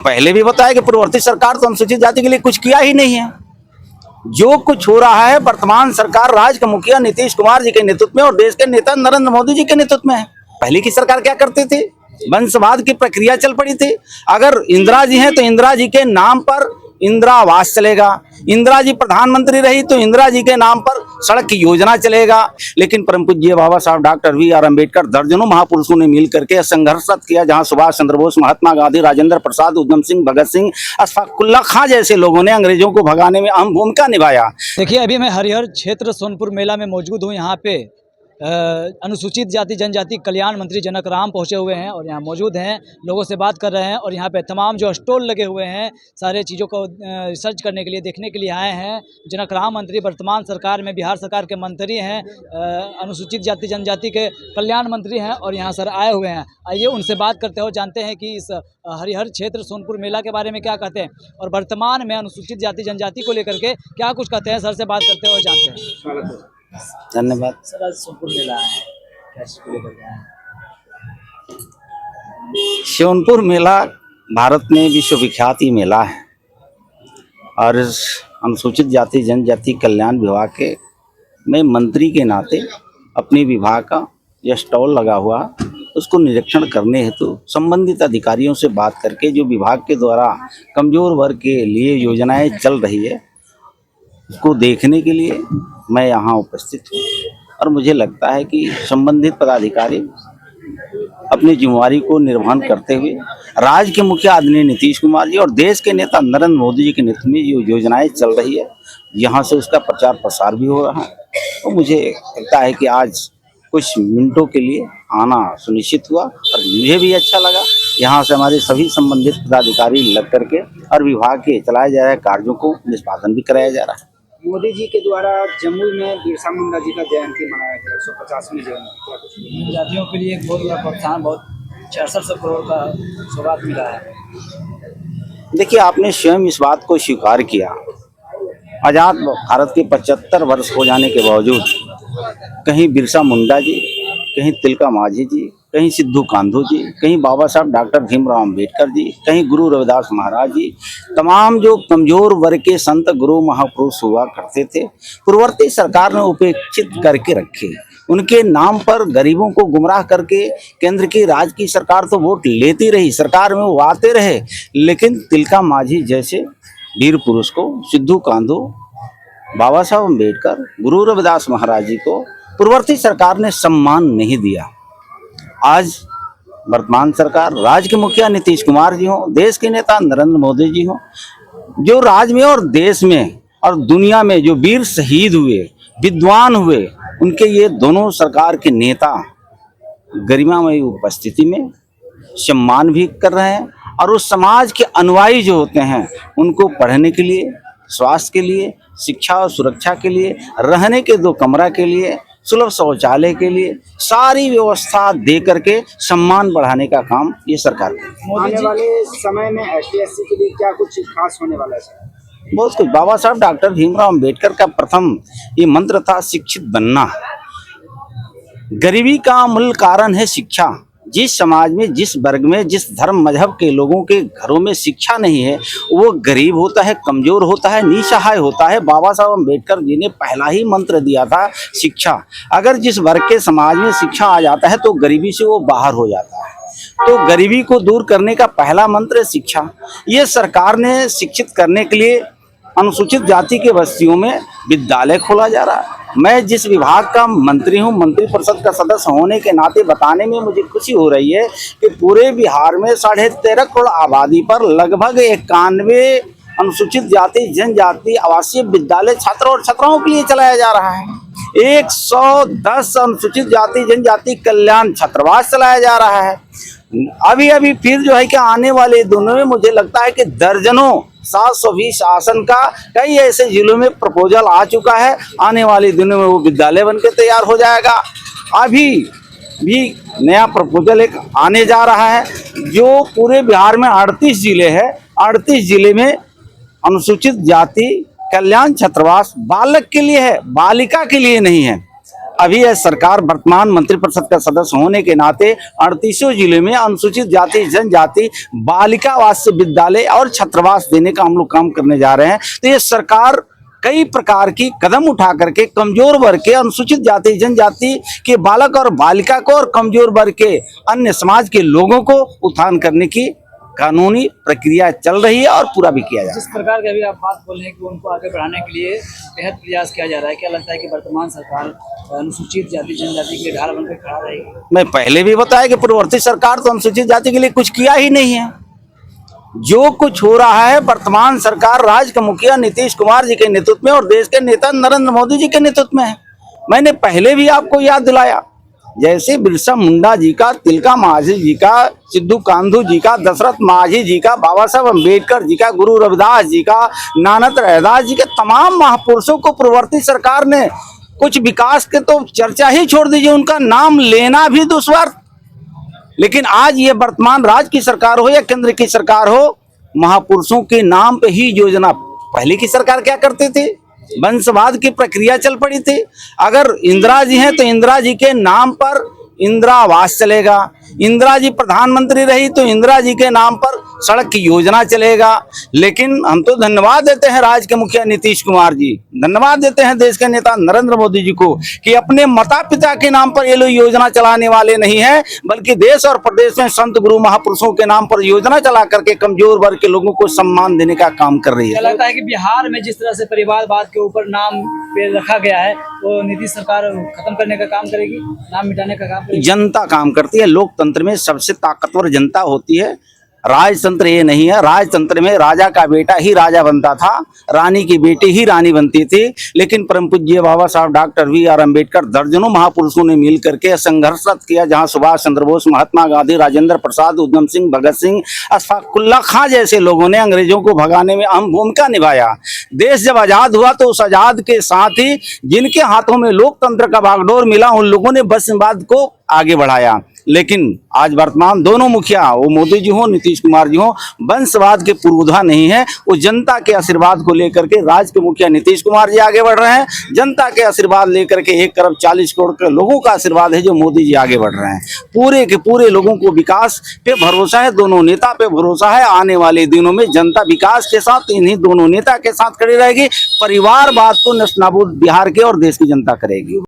पहले भी बताया कि पूर्ववर्ती सरकार तो अनुसूचित जाति के लिए कुछ किया ही नहीं है। जो कुछ हो रहा है वर्तमान सरकार राज्य के मुखिया नीतीश कुमार जी के नेतृत्व में और देश के नेता नरेंद्र मोदी जी के नेतृत्व में है। पहले की सरकार क्या करती थी? वंशवाद की प्रक्रिया चल पड़ी थी। अगर इंदिरा जी हैं तो इंदिरा जी के नाम पर इंदिरा आवास चलेगा, इंदिरा जी प्रधानमंत्री रही तो इंदिरा जी के नाम पर सड़क की योजना चलेगा। लेकिन परम पूज्य बाबा साहब डॉक्टर BR अम्बेडकर दर्जनों महापुरुषों ने मिल करके संघर्षरत किया, जहां सुभाष चंद्र बोस, महात्मा गांधी, राजेंद्र प्रसाद, उधम सिंह, भगत सिंह, अशफाकुल्ला खां जैसे लोगों ने अंग्रेजों को भगाने में अहम भूमिका निभाया। देखिए, अभी मैं हरिहर क्षेत्र सोनपुर मेला में मौजूद हूँ। यहाँ पे अनुसूचित जाति जनजाति कल्याण मंत्री जनक राम पहुँचे हुए हैं और यहाँ मौजूद हैं, लोगों से बात कर रहे हैं। और यहाँ पे तमाम जो स्टॉल लगे हुए हैं, सारे चीज़ों को रिसर्च करने के लिए, देखने के लिए आए हैं। जनक राम मंत्री वर्तमान सरकार में बिहार सरकार के मंत्री हैं, अनुसूचित जाति जनजाति के कल्याण मंत्री हैं और यहाँ सर आए हुए हैं। आइए उनसे बात करते हो, जानते हैं कि इस हरिहर क्षेत्र सोनपुर मेला के बारे में क्या कहते हैं और वर्तमान में अनुसूचित जाति जनजाति को लेकर के क्या कुछ कहते हैं। सर से बात करते हो, जानते हैं। धन्यवाद। सर, आज सोनपुर मेला है, कैसे लेकर के आए? सोनपुर मेला भारत में विश्वविख्यात ही मेला है और इस अनुसूचित जाति जनजाति कल्याण विभाग के मैं मंत्री के नाते अपने विभाग का यह स्टॉल लगा हुआ उसको निरीक्षण करने हेतु संबंधित अधिकारियों से बात करके जो विभाग के द्वारा कमजोर वर्ग के लिए योजनाएं चल रही है उसको देखने के लिए मैं यहाँ उपस्थित हूँ। और मुझे लगता है कि संबंधित पदाधिकारी अपनी जिम्मेवारी को निर्वहन करते हुए राज्य के मुखिया आदरणीय नीतीश कुमार जी और देश के नेता नरेंद्र मोदी जी के नेतृत्व में जो योजनाएं चल रही है यहाँ से उसका प्रचार प्रसार भी हो रहा है। तो मुझे लगता है कि आज कुछ मिनटों के लिए आना सुनिश्चित हुआ और मुझे भी अच्छा लगा। यहाँ से हमारे सभी संबंधित पदाधिकारी लग करके और विभाग के चलाए जा रहे कार्यों को निष्पादन भी कराया जा रहा है। मोदी जी के द्वारा जम्मू में बिरसा मुंडा जी का जयंती मनाया गया, 150वीं जयंती। क्या कुछ जनजातियों के लिए एक बहुत बड़ा प्रोत्साहन, बहुत 6600 करोड़ का सौगात मिला है। देखिए, आपने स्वयं इस बात को स्वीकार किया। आज़ाद भारत के 75 वर्ष हो जाने के बावजूद कहीं बिरसा मुंडा जी, कहीं तिलका मांझी जी, कहीं सिद्धू कान्हू जी, कहीं बाबा साहब डॉक्टर भीमराव अम्बेडकर जी, कहीं गुरु रविदास महाराज जी, तमाम जो कमजोर वर्ग के संत गुरु महापुरुष हुआ करते थे, पूर्ववर्ती सरकार ने उपेक्षित करके रखे। उनके नाम पर गरीबों को गुमराह करके केंद्र की राज्य की सरकार तो वोट लेती रही, सरकार में वो आते रहे, लेकिन तिलका मांझी जैसे वीर पुरुष को, सिद्धू कान्हू, बाबा साहब अम्बेडकर, गुरु रविदास महाराज जी को पूर्ववर्ती सरकार ने सम्मान नहीं दिया। आज वर्तमान सरकार, राज्य के मुखिया नीतीश कुमार जी हों, देश के नेता नरेंद्र मोदी जी हों, जो राज्य में और देश में और दुनिया में जो वीर शहीद हुए, विद्वान हुए, उनके ये दोनों सरकार के नेता गरिमामयी उपस्थिति में सम्मान भी कर रहे हैं। और उस समाज के अनुयायी जो होते हैं उनको पढ़ने के लिए, स्वास्थ्य के लिए, शिक्षा और सुरक्षा के लिए, रहने के 2 कमरा के लिए, सुलभ शौचालय के लिए सारी व्यवस्था दे करके सम्मान बढ़ाने का काम ये सरकार करती है। आने वाले समय में ST/SC के लिए क्या कुछ खास होने वाला है? बहुत कुछ। बाबा साहब डॉक्टर भीमराव अम्बेडकर का प्रथम ये मंत्र था, शिक्षित बनना। गरीबी का मूल कारण है शिक्षा। जिस समाज में, जिस वर्ग में, जिस धर्म मजहब के लोगों के घरों में शिक्षा नहीं है वो गरीब होता है, कमजोर होता है, निसहाय होता है। बाबा साहब अम्बेडकर जी ने पहला ही मंत्र दिया था, शिक्षा। अगर जिस वर्ग के समाज में शिक्षा आ जाता है तो गरीबी से वो बाहर हो जाता है। तो गरीबी को दूर करने का पहला मंत्र है शिक्षा। ये सरकार ने शिक्षित करने के लिए अनुसूचित जाति के बस्तियों में विद्यालय खोला जा रहा है। मैं जिस विभाग का मंत्री हूँ, मंत्रिपरिषद का सदस्य होने के नाते बताने में मुझे खुशी हो रही है कि पूरे बिहार में 13.5 करोड़ आबादी पर लगभग 91 अनुसूचित जाति जनजाति आवासीय विद्यालय छात्रों और छात्राओं के लिए चलाया जा रहा है। 110 अनुसूचित जाति जनजाति कल्याण छात्रावास चलाया जा रहा है। अभी फिर जो है कि आने वाले दिनों में मुझे लगता है कि दर्जनों 720 आसन का कई ऐसे जिलों में प्रपोजल आ चुका है। आने वाले दिनों में वो विद्यालय बनकर तैयार हो जाएगा। अभी भी नया प्रपोजल एक आने जा रहा है जो पूरे बिहार में 38 जिले हैं। 38 जिले में अनुसूचित जाति कल्याण छात्रावास बालक के लिए है, बालिका के लिए नहीं है। अभी यह सरकार वर्तमान मंत्रिपरिषद का सदस्य होने के नाते 38 जिले में अनुसूचित जाति जनजाति बालिका आवासीय विद्यालय और छात्रावास देने का हम लोग काम करने जा रहे हैं। तो ये सरकार कई प्रकार की कदम उठा करके कमजोर वर्ग के, अनुसूचित जाति जनजाति के बालक और बालिका को और कमजोर वर्ग के अन्य समाज के लोगों को उत्थान करने की कानूनी प्रक्रिया चल रही है और पूरा भी किया जा रहा है। जिस प्रकार की अभी आप बात बोल रहे हैं कि उनको आगे बढ़ाने के लिए बेहद प्रयास किया जा रहा है, क्या लगता है कि वर्तमान सरकार अनुसूचित जाति जनजाति के लिए ढाल बनकर खड़ा रहेगी? मैं पहले भी बताया कि पूर्ववर्ती सरकार तो अनुसूचित जाति के लिए कुछ किया ही नहीं है। जो कुछ हो रहा है वर्तमान सरकार राज्य के मुखिया नीतीश कुमार जी के नेतृत्व में और देश के नेता नरेंद्र मोदी जी के नेतृत्व में है। मैंने पहले भी आपको याद दिलाया, जैसे बिरसा मुंडा जी का, तिलका मांझी जी का, सिद्धू कान्हू जी का, दशरथ मांझी जी का, बाबा साहब अम्बेडकर जी का, गुरु रविदास जी का, नानक रैदास जी के तमाम महापुरुषों को पूर्ववर्ती सरकार ने कुछ विकास के तो चर्चा ही छोड़ दीजिए, उनका नाम लेना भी दुश्वार। लेकिन आज ये वर्तमान राज्य की सरकार हो या केंद्र की सरकार हो, महापुरुषों के नाम पे ही योजना। पहले की सरकार क्या करते थे? वंशवाद की प्रक्रिया चल पड़ी थी। अगर इंदिरा जी हैं तो इंदिरा जी के नाम पर इंदिरा आवास चलेगा, इंदिरा जी प्रधानमंत्री रही तो इंदिरा जी के नाम पर सड़क की योजना चलेगा। लेकिन हम तो धन्यवाद देते हैं राज्य के मुखिया नीतीश कुमार जी, धन्यवाद देते हैं देश के नेता नरेंद्र मोदी जी को कि अपने माता पिता के नाम पर ये लोग योजना चलाने वाले नहीं है, बल्कि देश और प्रदेश में संत गुरु महापुरुषों के नाम पर योजना चला करके कमजोर वर्ग के लोगों को सम्मान देने का काम कर रही है। क्या लगता है कि बिहार में जिस तरह से परिवारवाद के ऊपर नाम पे रखा गया है, वो नीतीश सरकार खत्म करने का काम करेगी, नाम मिटाने का काम करेगी? जनता काम करती है। लोकतंत्र में सबसे ताकतवर जनता होती है, राजतंत्र ये नहीं है। राजतंत्र में राजा का बेटा ही राजा बनता था, रानी की बेटी ही रानी बनती थी। लेकिन परम पूज्य बाबा साहब डॉक्टर B.R. अम्बेडकर दर्जनों महापुरुषों ने मिल करके संघर्षरत किया, जहां सुभाष चंद्र बोस, महात्मा गांधी, राजेंद्र प्रसाद, उधम सिंह, भगत सिंह, अशफाकुल्ला खां जैसे लोगों ने अंग्रेजों को भगाने में अहम भूमिका निभाया। देश जब आजाद हुआ तो उस आजाद के साथ ही जिनके हाथों में लोकतंत्र का बागडोर मिला, उन लोगों ने वंशवाद को आगे बढ़ाया। लेकिन आज वर्तमान दोनों मुखिया, वो मोदी जी हो, नीतीश कुमार जी हो, वंशवाद के पुरोधा नहीं है। वो जनता के आशीर्वाद को लेकर के राज्य के मुखिया नीतीश कुमार जी आगे बढ़ रहे हैं। जनता के आशीर्वाद लेकर के 1 करोड़ 40 करोड़ के लोगों का आशीर्वाद है जो मोदी जी आगे बढ़ रहे हैं। पूरे के पूरे लोगों को विकास पे भरोसा है, दोनों नेता पे भरोसा है। आने वाले दिनों में जनता विकास के साथ इन्हीं दोनों नेता के साथ खड़ी रहेगी। परिवारवाद को नस्तानाबूद बिहार के और देश की जनता करेगी।